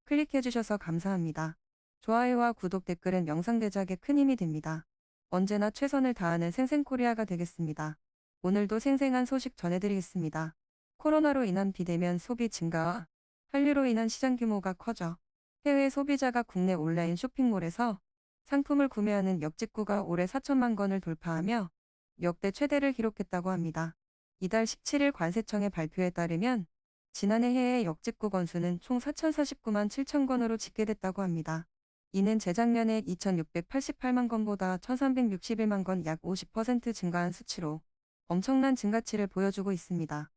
클릭해주셔서 감사합니다. 좋아요와 구독, 댓글은 영상 제작에 큰 힘이 됩니다. 언제나 최선을 다하는 생생코리아가 되겠습니다. 오늘도 생생한 소식 전해드리겠습니다. 코로나로 인한 비대면 소비 증가와 한류로 인한 시장 규모가 커져 해외 소비자가 국내 온라인 쇼핑몰에서 상품을 구매하는 역직구가 올해 4천만 건을 돌파하며 역대 최대를 기록했다고 합니다. 이달 17일 관세청의 발표에 따르면 지난해 해외 역직구 건수는 총 4,049만 7천 건으로 집계됐다고 합니다. 이는 재작년에 2,688만 건보다 1,361만 건 약 50% 증가한 수치로 엄청난 증가치를 보여주고 있습니다.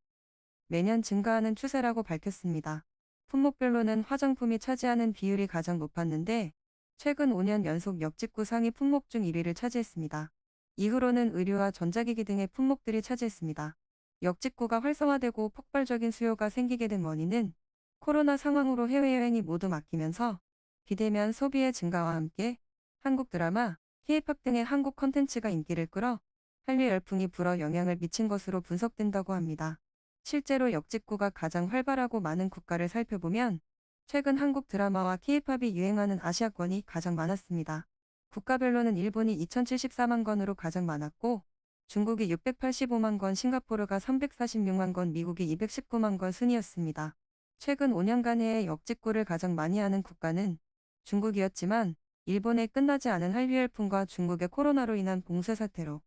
매년 증가하는 추세라고 밝혔습니다. 품목별로는 화장품이 차지하는 비율이 가장 높았는데 최근 5년 연속 역직구 상위 품목 중 1위를 차지했습니다. 이후로는 의류와 전자기기 등의 품목들이 차지했습니다. 역직구가 활성화되고 폭발적인 수요가 생기게 된 원인은 코로나 상황으로 해외여행이 모두 막히면서 비대면 소비의 증가와 함께 한국 드라마, K-팝 등의 한국 컨텐츠가 인기를 끌어 한류 열풍이 불어 영향을 미친 것으로 분석된다고 합니다. 실제로 역직구가 가장 활발하고 많은 국가를 살펴보면 최근 한국 드라마와 K-팝이 유행하는 아시아권이 가장 많았습니다. 국가별로는 일본이 2,074만 건으로 가장 많았고 중국이 685만 건, 싱가포르가 346만 건, 미국이 219만 건 순이었습니다. 최근 5년간 해외 역직구를 가장 많이 하는 국가는 중국이었지만 일본의 끝나지 않은 한류 열풍과 중국의 코로나로 인한 봉쇄 사태로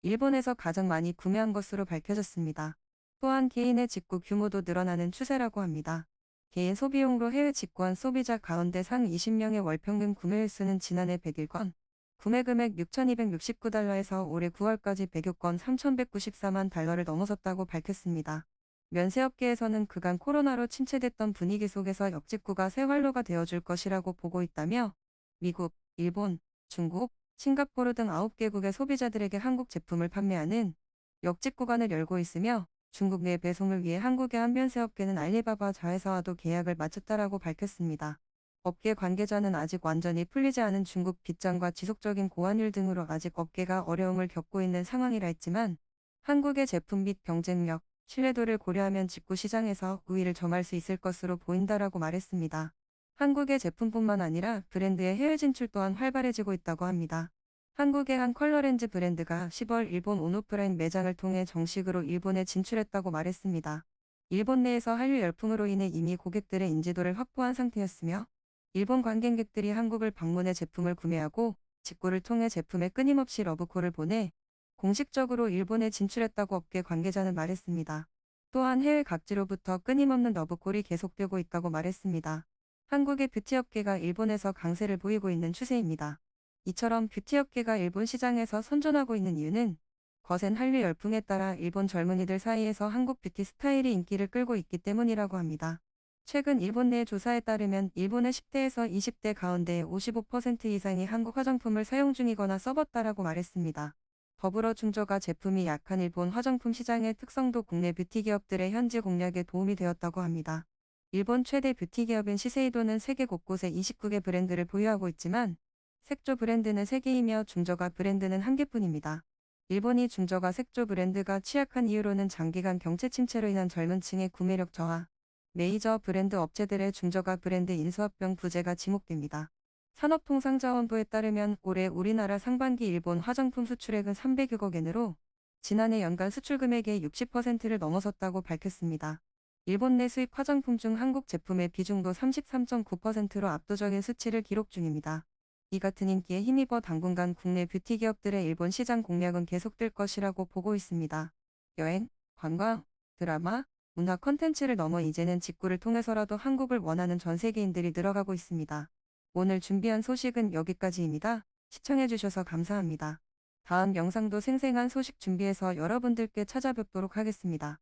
일본에서 가장 많이 구매한 것으로 밝혀졌습니다. 또한 개인의 직구 규모도 늘어나는 추세라고 합니다. 개인 소비용으로 해외 직구한 소비자 가운데 상위 20명의 월 평균 구매 횟수는 지난해 101건, 구매 금액 6,269달러에서 올해 9월까지 106건 3,194만 달러를 넘어섰다고 밝혔습니다. 면세업계에서는 그간 코로나로 침체됐던 분위기 속에서 역직구가 새 활로가 되어줄 것이라고 보고 있다며 미국, 일본, 중국, 싱가포르 등 9개국의 소비자들에게 한국 제품을 판매하는 역직 구간을 열고 있으며 중국 내 배송을 위해 한국의 한 면세업계는 알리바바 자회사와도 계약을 마쳤다라고 밝혔습니다. 업계 관계자는 아직 완전히 풀리지 않은 중국 빗장과 지속적인 고환율 등으로 아직 업계가 어려움을 겪고 있는 상황이라 했지만 한국의 제품 및 경쟁력, 신뢰도를 고려하면 직구 시장에서 우위를 점할 수 있을 것으로 보인다라고 말했습니다. 한국의 제품뿐만 아니라 브랜드의 해외 진출 또한 활발해지고 있다고 합니다. 한국의 한 컬러렌즈 브랜드가 10월 일본 온오프라인 매장을 통해 정식으로 일본에 진출했다고 말했습니다. 일본 내에서 한류 열풍으로 인해 이미 고객들의 인지도를 확보한 상태였으며 일본 관광객들이 한국을 방문해 제품을 구매하고 직구를 통해 제품에 끊임없이 러브콜을 보내 공식적으로 일본에 진출했다고 업계 관계자는 말했습니다. 또한 해외 각지로부터 끊임없는 러브콜이 계속되고 있다고 말했습니다. 한국의 뷰티업계가 일본에서 강세를 보이고 있는 추세입니다. 이처럼 뷰티업계가 일본 시장에서 선전하고 있는 이유는 거센 한류 열풍에 따라 일본 젊은이들 사이에서 한국 뷰티 스타일이 인기를 끌고 있기 때문이라고 합니다. 최근 일본 내 조사에 따르면 일본의 10대에서 20대 가운데 55% 이상이 한국 화장품을 사용 중이거나 써봤다라고 말했습니다. 더불어 중저가 제품이 약한 일본 화장품 시장의 특성도 국내 뷰티 기업들의 현지 공략에 도움이 되었다고 합니다. 일본 최대 뷰티 기업인 시세이도는 세계 곳곳에 29개 브랜드를 보유하고 있지만 색조 브랜드는 3개이며 중저가 브랜드는 1개뿐입니다. 일본이 중저가 색조 브랜드가 취약한 이유로는 장기간 경제 침체로 인한 젊은 층의 구매력 저하, 메이저 브랜드 업체들의 중저가 브랜드 인수합병 부재가 지목됩니다. 산업통상자원부에 따르면 올해 우리나라 상반기 일본 화장품 수출액은 300여억 엔으로 지난해 연간 수출 금액의 60%를 넘어섰다고 밝혔습니다. 일본 내 수입 화장품 중 한국 제품의 비중도 33.9%로 압도적인 수치를 기록 중입니다. 이 같은 인기에 힘입어 당분간 국내 뷰티 기업들의 일본 시장 공략은 계속될 것이라고 보고 있습니다. 여행, 관광, 드라마, 문화 콘텐츠를 넘어 이제는 직구를 통해서라도 한국을 원하는 전 세계인들이 늘어가고 있습니다. 오늘 준비한 소식은 여기까지입니다. 시청해주셔서 감사합니다. 다음 영상도 생생한 소식 준비해서 여러분들께 찾아뵙도록 하겠습니다.